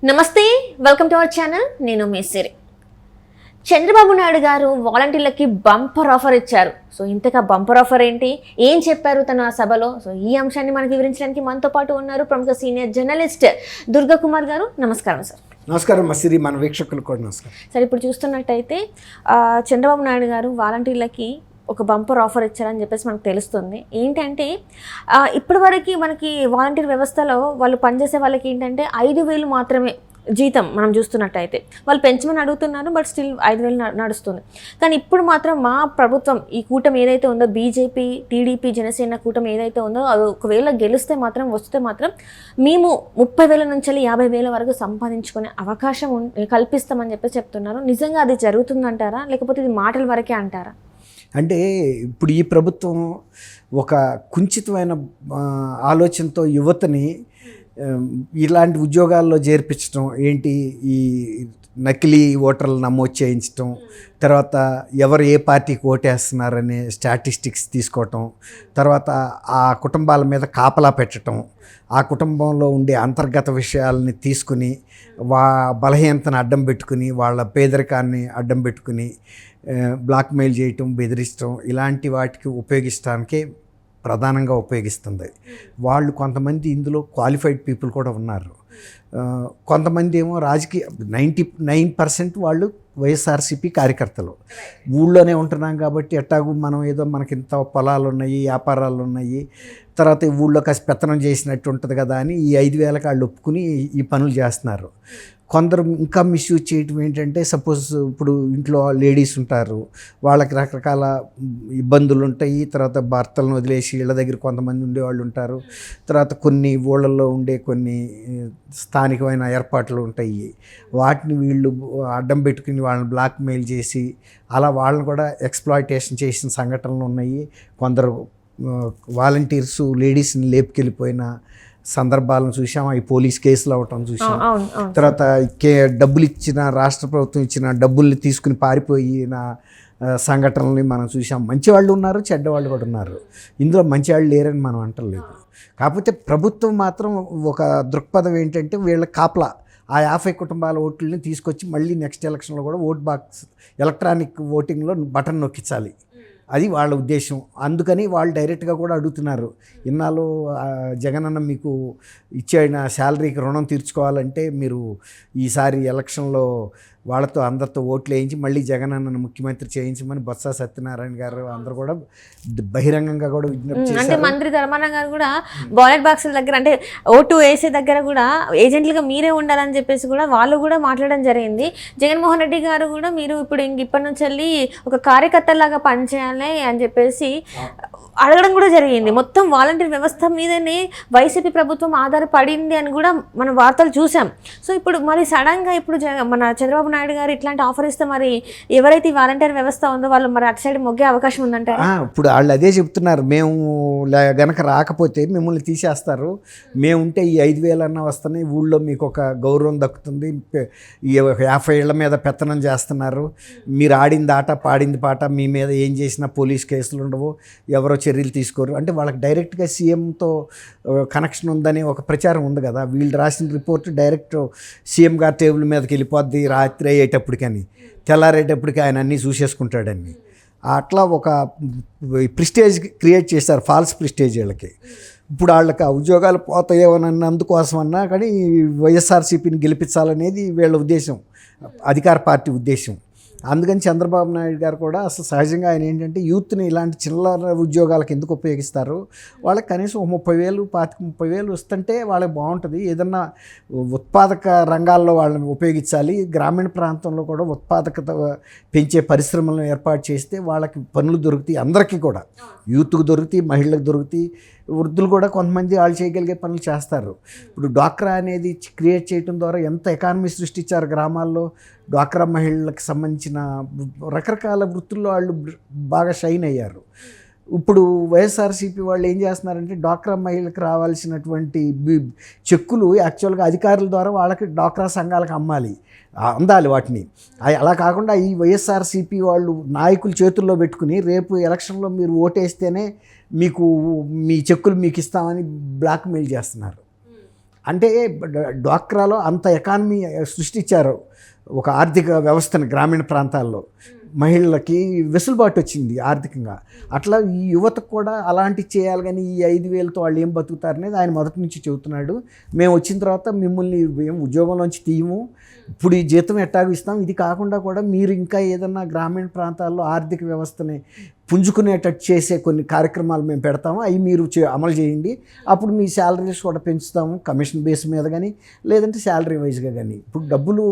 నమస్తే, welcome to our channel. నేను మీ సిరి. చంద్రబాబు నాయుడు గారు వాలంటీర్లకి బంపర్ ఆఫర్ ఇచ్చారు. సో ఇంతగా బంపర్ ఆఫర్ ఏంటి, ఏం చెప్పారు తన సభలో? సో ఈ అంశాన్ని మనకి వివరించడానికి మనతో పాటు ఉన్నారు ప్రముఖ సీనియర్ జర్నలిస్ట్ దుర్గా కుమార్ గారు. నమస్కారం సార్. నమస్కారం మసిరి, మన వీక్షకులు కూడా నమస్కారం సార్. ఇప్పుడు చూస్తున్నట్టయితే చంద్రబాబు నాయుడు గారు వాలంటీర్లకి ఒక బంపర్ ఆఫర్ ఇచ్చారని చెప్పేసి మనకు తెలుస్తుంది. ఏంటంటే ఇప్పటివరకు మనకి వాలంటీర్ వ్యవస్థలో వాళ్ళు పనిచేసే వాళ్ళకి ఏంటంటే 5,000 మాత్రమే జీతం మనం చూస్తున్నట్టయితే. వాళ్ళు పెంచమని అడుగుతున్నారు, బట్ స్టిల్ 5,000 నడుస్తుంది. కానీ ఇప్పుడు మాత్రం మా ప్రభుత్వం, ఈ కూటమి ఏదైతే ఉందో, బీజేపీ, టీడీపీ, జనసేన కూటమి ఏదైతే ఉందో, అది ఒకవేళ గెలిస్తే మాత్రం, వస్తే మాత్రం మేము 30,000 నుంచి 50,000 వరకు సంపాదించుకునే అవకాశం కల్పిస్తామని చెప్పేసి చెప్తున్నారు. నిజంగా అది జరుగుతుందంటారా, లేకపోతే ఇది మాటల వరకే అంటారా? అంటే ఇప్పుడు ఈ ప్రభుత్వం ఒక కుంచితమైన ఆలోచనతో యువతని ఇలాంటి ఉద్యోగాల్లో చేర్పించడం, ఏంటి ఈ నకిలీ ఓటర్లు నమోదు చేయించడం, తర్వాత ఎవరు ఏ పార్టీకి ఓటేస్తున్నారనే స్టాటిస్టిక్స్ తీసుకోవటం, తర్వాత ఆ కుటుంబాల మీద కాపలా పెట్టడం, ఆ కుటుంబంలో ఉండే అంతర్గత విషయాలని తీసుకుని బలహీనతను అడ్డం పెట్టుకుని, వాళ్ళ పేదరికాన్ని అడ్డం పెట్టుకుని బ్లాక్మెయిల్ చేయటం, బెదిరించడం, ఇలాంటి వాటికి ఉపయోగించడానికే ప్రధానంగా ఉపయోగిస్తుంది. వాళ్ళు కొంతమంది ఇందులో క్వాలిఫైడ్ పీపుల్ కూడా ఉన్నారు. కొంతమంది ఏమో 99% వాళ్ళు వైఎస్ఆర్సీపీ కార్యకర్తలు. ఊళ్ళోనే ఉంటున్నాం కాబట్టి ఎట్టాగు మనం ఏదో మనకి ఇంత పొలాలు ఉన్నాయి, వ్యాపారాలు ఉన్నాయి, తర్వాత ఊళ్ళో కాసి పెత్తనం చేసినట్టు ఉంటుంది కదా అని ఈ 5,000 వాళ్ళు ఒప్పుకుని ఈ పనులు చేస్తున్నారు. కొందరు ఇంకా మిస్యూజ్ చేయటం ఏంటంటే, సపోజ్ ఇప్పుడు ఇంట్లో లేడీస్ ఉంటారు, వాళ్ళకి రకరకాల ఇబ్బందులు ఉంటాయి, తర్వాత భర్తలను వదిలేసి ఇళ్ళ దగ్గర కొంతమంది ఉండేవాళ్ళు ఉంటారు, తర్వాత కొన్ని ఊళ్ళల్లో ఉండే కొన్ని స్థానికమైన ఏర్పాట్లు ఉంటాయి, వాటిని వీళ్ళు అడ్డం పెట్టుకుని వాళ్ళని బ్లాక్మెయిల్ చేసి అలా వాళ్ళని కూడా ఎక్స్ప్లాయిటేషన్ చేసిన సంఘటనలు ఉన్నాయి. కొందరు వాలంటీర్స్ లేడీస్ని లేపుకెళ్ళిపోయిన సందర్భాలను చూసాం. అవి పోలీస్ కేసులు అవటం చూసాం. తర్వాత డబ్బులు ఇచ్చిన, రాష్ట్ర ప్రభుత్వం ఇచ్చిన డబ్బుల్ని తీసుకుని పారిపోయిన సంఘటనల్ని మనం చూసాం. మంచివాళ్ళు ఉన్నారు, చెడ్డవాళ్ళు కూడా ఉన్నారు. ఇందులో మంచివాళ్ళు లేరని మనం అంటలేదు. కాకపోతే ప్రభుత్వం మాత్రం ఒక దృక్పథం ఏంటంటే, వీళ్ళ కాపలా ఆ 50 కుటుంబాల ఓట్లని తీసుకొచ్చి మళ్ళీ నెక్స్ట్ ఎలక్షన్లో కూడా ఓట్ బాక్స్ ఎలక్ట్రానిక్ ఓటింగ్లో బటన్ నొక్కించాలి, అది వాళ్ళ ఉద్దేశం. అందుకని వాళ్ళు డైరెక్ట్గా కూడా అడుగుతున్నారు, ఇన్నాళ్ళు జగనన్న మీకు ఇచ్చిన శాలరీకి రుణం తీర్చుకోవాలంటే మీరు ఈసారి ఎలక్షన్లో వాళ్ళతో అందరితో ఓట్లు వేయించి మళ్ళీ జగనన్నను ముఖ్యమంత్రి చేయించమని బొత్స సత్యనారాయణ గారు అందరూ కూడా బహిరంగంగా కూడా విజ్ఞప్తి చేశారు. అంటే మంత్రి ధర్మాన గారు కూడా బ్యాలెట్ బాక్సుల దగ్గర, అంటే ఓటు వేసే దగ్గర కూడా ఏజెంట్లుగా మీరే ఉండాలని చెప్పేసి కూడా వాళ్ళు కూడా మాట్లాడడం జరిగింది. జగన్మోహన్ రెడ్డి గారు కూడా మీరు ఇప్పుడు ఇప్పటి నుంచి వెళ్ళి ఒక కార్యకర్తలాగా పనిచేయాలి అని చెప్పేసి అడగడం కూడా జరిగింది. మొత్తం వాలంటీర్ వ్యవస్థ మీదనే వైసీపీ ప్రభుత్వం ఆధారపడింది అని కూడా మనం వార్తలు చూసాం. సో ఇప్పుడు మరి సడన్గా ఇప్పుడు మన చంద్రబాబు నాయుడు గారు ఇట్లాంటి ఆఫర్ ఇస్తే మరి ఎవరైతే వాలంటీర్ వ్యవస్థ ఉందో వాళ్ళు మరి అటు సైడ్ మొగ్గే అవకాశం ఉందంటే, ఇప్పుడు వాళ్ళు అదే చెప్తున్నారు, మేము గనక రాకపోతే మిమ్మల్ని తీసేస్తారు, మేము ఉంటే ఈ 5,000 అన్న వస్తున్నాయి, ఊళ్ళో మీకు ఒక గౌరవం దక్కుతుంది, 50 ఏళ్ల మీద పెత్తనం చేస్తున్నారు, మీరు ఆడింది ఆట పాడింది పాట, మీ మీద ఏం చేసినా పోలీస్ కేసులు ఉండవు, ఎవరో చర్యలు తీసుకోరు అంటే వాళ్ళకి డైరెక్ట్గా సీఎంతో కనెక్షన్ ఉందని ఒక ప్రచారం ఉంది కదా. వీళ్ళు రాసిన రిపోర్ట్ డైరెక్ట్ సీఎం గారి టేబుల్ మీదకి వెళ్ళిపోద్ది రాత్రి అయ్యేటప్పటికని, తెల్లారేటప్పటికి ఆయన అన్నీ చూసేసుకుంటాడని. అట్లా ఒక ప్రిస్టేజ్ క్రియేట్ చేశారు, ఫాల్స్ ప్రిస్టేజ్ వీళ్ళకి. ఇప్పుడు వాళ్ళకి ఆ ఉద్యోగాలు పోతాయేమోనన్న అందుకోసమన్నా కానీ వైఎస్ఆర్సీపీని గెలిపించాలనేది వీళ్ళ ఉద్దేశం, అధికార పార్టీ ఉద్దేశం. అందుకని చంద్రబాబు నాయుడు గారు కూడా అసలు సహజంగా ఆయన ఏంటంటే, యూత్ని ఇలాంటి చిల్లర ఉద్యోగాలకు ఎందుకు ఉపయోగిస్తారు, వాళ్ళకి కనీసం 30,000 30,000 వస్తుంటే వాళ్ళకి బాగుంటుంది. ఏదన్నా ఉత్పాదక రంగాల్లో వాళ్ళని ఉపయోగించాలి, గ్రామీణ ప్రాంతంలో కూడా ఉత్పాదకత పెంచే పరిశ్రమలను ఏర్పాటు చేస్తే వాళ్ళకి పనులు దొరుకుతాయి, అందరికీ కూడా, యూత్కు దొరుకుతాయి, మహిళలకు దొరుకుతాయి, వృద్ధులు కూడా కొంతమంది వాళ్ళు చేయగలిగే పనులు చేస్తారు. ఇప్పుడు డ్వాక్రా అనేది క్రియేట్ చేయడం ద్వారా ఎంత ఎకానమీ సృష్టించారు గ్రామాల్లో. డ్వాక్రా మహిళలకు సంబంధించిన రకరకాల వృత్తుల్లో వాళ్ళు బాగా షైన్ అయ్యారు. ఇప్పుడు వైఎస్ఆర్సీపీ వాళ్ళు ఏం చేస్తున్నారంటే, డ్వాక్రా మహిళలకు రావాల్సినటువంటి చెక్కులు యాక్చువల్గా అధికారుల ద్వారా వాళ్ళకి డ్వాక్రా సంఘాలకు అందాలి వాటిని. అలా కాకుండా ఈ వైఎస్ఆర్సీపీ వాళ్ళు నాయకులు చేతుల్లో పెట్టుకుని, రేపు ఎలక్షన్లో మీరు ఓటేస్తేనే మీకు మీ చెక్కులు మీకు ఇస్తామని బ్లాక్మెయిల్ చేస్తున్నారు. అంటే డ్వాక్రాలో అంత ఎకానమీ సృష్టించారు, ఒక ఆర్థిక వ్యవస్థను గ్రామీణ ప్రాంతాల్లో మహిళలకి వెసులుబాటు వచ్చింది ఆర్థికంగా. అట్లా ఈ యువతకు కూడా అలాంటివి చేయాలి, కానీ ఈ 5,000తో వాళ్ళు ఏం బతుకుతారనేది ఆయన మొదటి నుంచి చెబుతున్నాడు. మేము వచ్చిన తర్వాత మిమ్మల్ని ఏం ఉద్యోగంలోంచి తీయము, ఇప్పుడు ఈ జీతం ఎట్టాగు ఇస్తాం, ఇది కాకుండా కూడా మీరు ఇంకా ఏదన్నా గ్రామీణ ప్రాంతాల్లో ఆర్థిక వ్యవస్థని పుంజుకునేటట్టు చేసే కొన్ని కార్యక్రమాలు మేము పెడతాము, అవి మీరు అమలు చేయండి, అప్పుడు మీ శాలరీస్ కూడా పెంచుతాము, కమిషన్ బేస్ మీద కానీ లేదంటే శాలరీ వైజ్గా కానీ. ఇప్పుడు డబ్బులు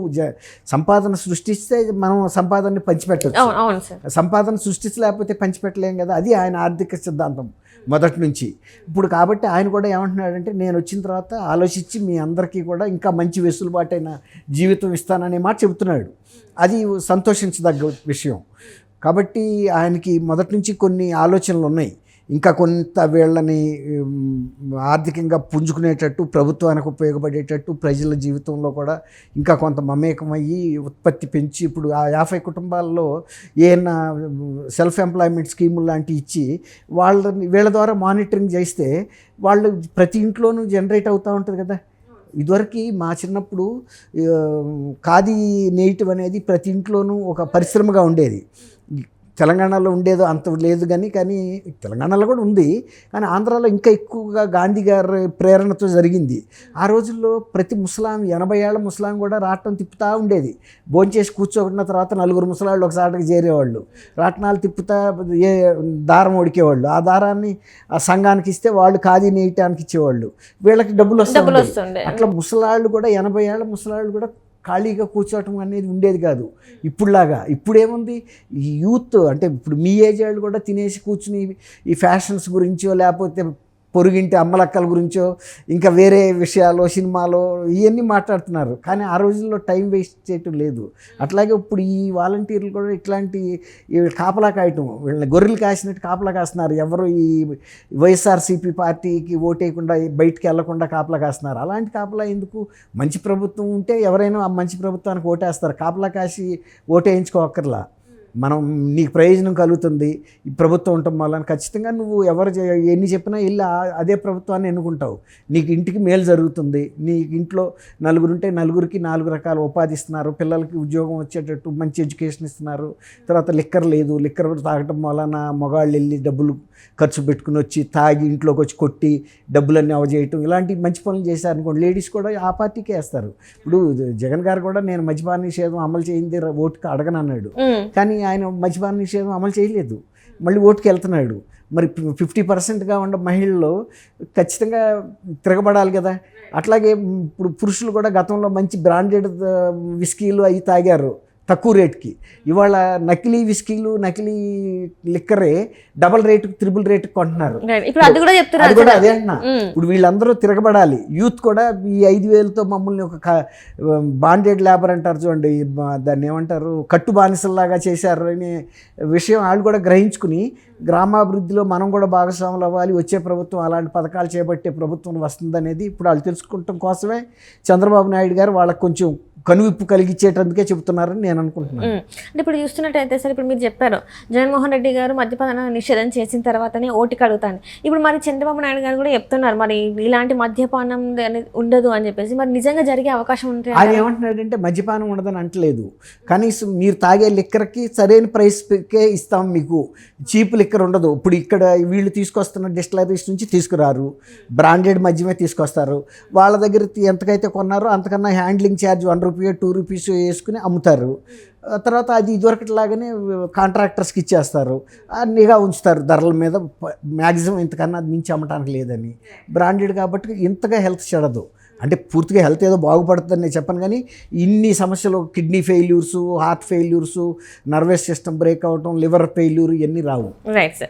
సంపాదన సృష్టిస్తే మనం సంపాదనని పంచిపెట్టవచ్చు, సంపాదన సృష్టించలేకపోతే పంచిపెట్టలేం కదా, అది ఆయన ఆర్థిక సిద్ధాంతం మొదటి నుంచి. ఇప్పుడు కాబట్టి ఆయన కూడా ఏమంటున్నాడంటే, నేను వచ్చిన తర్వాత ఆలోచించి మీ అందరికీ కూడా ఇంకా మంచి వెసులుబాటైన జీవితం ఇస్తాననే మాట చెబుతున్నాడు. అది సంతోషించదగ్గ విషయం. కాబట్టి ఆయనకి మొదటి నుంచి కొన్ని ఆలోచనలు ఉన్నాయి, ఇంకా కొంత వీళ్ళని ఆర్థికంగా పుంజుకునేటట్టు, ప్రభుత్వానికి ఉపయోగపడేటట్టు, ప్రజల జీవితంలో కూడా ఇంకా కొంత మమేకమయ్యి ఉత్పత్తి పెంచి, ఇప్పుడు ఆ 50 కుటుంబాల్లో ఏమైనా సెల్ఫ్ ఎంప్లాయ్మెంట్ స్కీములు లాంటివి ఇచ్చి వీళ్ళ ద్వారా మానిటరింగ్ చేస్తే వాళ్ళు ప్రతి ఇంట్లోనూ జనరేట్ అవుతూ ఉంటుంది కదా. ఇదివరకు మా చిన్నప్పుడు ఖాదీ నేయటం అనేది ప్రతి ఇంట్లోనూ ఒక పరిశ్రమగా ఉండేది. తెలంగాణలో ఉండేదో అంత లేదు కానీ తెలంగాణలో కూడా ఉంది, కానీ ఆంధ్రాలో ఇంకా ఎక్కువగా గాంధీ గారి ప్రేరణతో జరిగింది. ఆ రోజుల్లో ప్రతి ముసలాం 80 ఏళ్ల ముసలాం కూడా రాట్నం తిప్పుతూ ఉండేది. భోంచేసి కూర్చోబెట్టిన తర్వాత 4 ముసలాళ్ళు ఒకసారికి చేరేవాళ్ళు, రాట్నాలు తిప్పుతా దారం ఒడికేవాళ్ళు, ఆ దారాన్ని ఆ సంఘానికి ఇస్తే వాళ్ళు ఖాదీ నేయటానికి ఇచ్చేవాళ్ళు, వీళ్ళకి డబ్బులు వస్తుండే. అట్లా ముసలాళ్ళు కూడా 80 ఏళ్ల ముసలాళ్ళు కూడా ఖాళీగా కూర్చోవటం అనేది ఉండేది కాదు ఇప్పుడులాగా. ఇప్పుడేముంది, ఈ యూత్ అంటే ఇప్పుడు మీ ఏజ్ వాళ్ళు కూడా తినేసి కూర్చుని ఈ ఫ్యాషన్స్ గురించో లేకపోతే పొరుగింటి అమ్మలక్కల గురించో ఇంకా వేరే విషయాలు సినిమాలో ఇవన్నీ మాట్లాడుతున్నారు, కానీ ఆ రోజుల్లో టైం వేస్ట్ చేయటం లేదు. అట్లాగే ఇప్పుడు ఈ వాలంటీర్లు కూడా ఇట్లాంటి కాపలా కాయటం, వీళ్ళని గొర్రెలు కాసినట్టు కాపలా కాస్తున్నారు. ఎవరు ఈ వైఎస్ఆర్సీపీ పార్టీకి ఓటేయకుండా బయటికి వెళ్లకుండా కాపలా కాస్తున్నారు. అలాంటి కాపలా ఎందుకు? మంచి ప్రభుత్వం ఉంటే ఎవరైనా ఆ మంచి ప్రభుత్వానికి ఓటేస్తారు, కాపలా కాసి ఓటేయించుకోక్కర్లా. మనం నీకు ప్రయోజనం కలుగుతుంది ఈ ప్రభుత్వం ఉండటం వల్ల, ఖచ్చితంగా నువ్వు ఎన్ని చెప్పినా వెళ్ళి అదే ప్రభుత్వాన్ని ఎన్నుకుంటావు, నీకు ఇంటికి మేలు జరుగుతుంది. నీకు ఇంట్లో 4 ఉంటే 4కి 4 రకాల ఉపాధి ఇస్తున్నారు, పిల్లలకి ఉద్యోగం వచ్చేటట్టు మంచి ఎడ్యుకేషన్ ఇస్తున్నారు. తర్వాత లిక్కర్ లేదు, లిక్కర్ తాగటం వలన మగాళ్ళు వెళ్ళి డబ్బులు ఖర్చు పెట్టుకుని వచ్చి తాగి ఇంట్లోకి వచ్చి కొట్టి డబ్బులన్నీ అవజేయటం, ఇలాంటి మంచి పనులు చేశారనుకోండి, లేడీస్ కూడా ఆ పార్టీకే వేస్తారు. ఇప్పుడు జగన్ గారు కూడా నేను మద్యపాన నిషేధం అమలు చేయింది ఓటుకు అడగనన్నాడు, కానీ ఆయన మద్యపాన నిషేధం అమలు చేయలేదు, మళ్ళీ ఓటుకి వెళ్తున్నాడు. మరి 50%గా ఉన్న మహిళలు ఖచ్చితంగా తిరగబడాలి కదా. అట్లాగే ఇప్పుడు పురుషులు కూడా గతంలో మంచి బ్రాండెడ్ విస్కీలు అవి తాగారు తక్కువ రేటుకి, ఇవాళ నకిలీ విస్కీలు నకిలీ లిక్కరే డబల్ రేటుకు 3 రేటుకు కొంటున్నారు. అది కూడా అదే అంటున్నా. ఇప్పుడు వీళ్ళందరూ తిరగబడాలి. యూత్ కూడా ఈ 5,000తో మమ్మల్ని ఒక బాండెడ్ లేబర్ అంటారు చూడండి, దాన్ని ఏమంటారు, కట్టు బానిసల్లాగా చేశారు అనే విషయం వాళ్ళు కూడా గ్రహించుకుని గ్రామాభివృద్ధిలో మనం కూడా భాగస్వాములు అవ్వాలి, వచ్చే ప్రభుత్వం అలాంటి పథకాలు చేపట్టే ప్రభుత్వం వస్తుందనేది ఇప్పుడు వాళ్ళు తెలుసుకోవటం కోసమే చంద్రబాబు నాయుడు గారు వాళ్ళకి కొంచెం కనువిప్పు కలిగించేటందుకే చెబుతున్నారని నేను అనుకుంటున్నాను. అంటే ఇప్పుడు చూస్తున్నట్టయితే సార్, ఇప్పుడు మీరు చెప్పారు జగన్మోహన్ రెడ్డి గారు మద్యపాన నిషేధం చేసిన తర్వాతనే ఓటుకి అడుగుతాను. ఇప్పుడు మరి చంద్రబాబు నాయుడు గారు కూడా చెప్తున్నారు మరి ఇలాంటి మద్యపానం ఉండదు అని చెప్పేసి, మరి నిజంగా జరిగే అవకాశం ఉంటుంది. ఆయన ఏమంటున్నాడంటే మద్యపానం ఉండదని అంటలేదు, కనీసం మీరు తాగే లిక్కర్కి సరైన ప్రైస్కే ఇస్తాం, మీకు చీప్ లిక్కర్ ఉండదు. ఇప్పుడు ఇక్కడ వీళ్ళు తీసుకొస్తున్న డిస్టిలరీస్ నుంచి తీసుకురారు, బ్రాండెడ్ మద్యమే తీసుకొస్తారు. వాళ్ళ దగ్గర ఎంతకైతే కొన్నారో అంతకన్నా హ్యాండ్లింగ్ ఛార్జ్ ₹1 ₹2 వేసుకుని అమ్ముతారు. తర్వాత అది ఇదివరకట్లాగానే కాంట్రాక్టర్స్కి ఇచ్చేస్తారు, నిఘా ఉంచుతారు ధరల మీద, మ్యాక్సిమం ఇంతకన్నా అది మించి అమ్మటానికి లేదని. బ్రాండెడ్ కాబట్టి ఇంతగా హెల్త్ చెడదు. అంటే పూర్తిగా హెల్త్ ఏదో బాగుపడుతుందని నేను చెప్పను, కానీ ఇన్ని సమస్యలు, kidney failures, heart failures, nervous system break అవటం, లివర్ ఫెయిల్యూర్ ఇవన్నీ రావు. Right sir.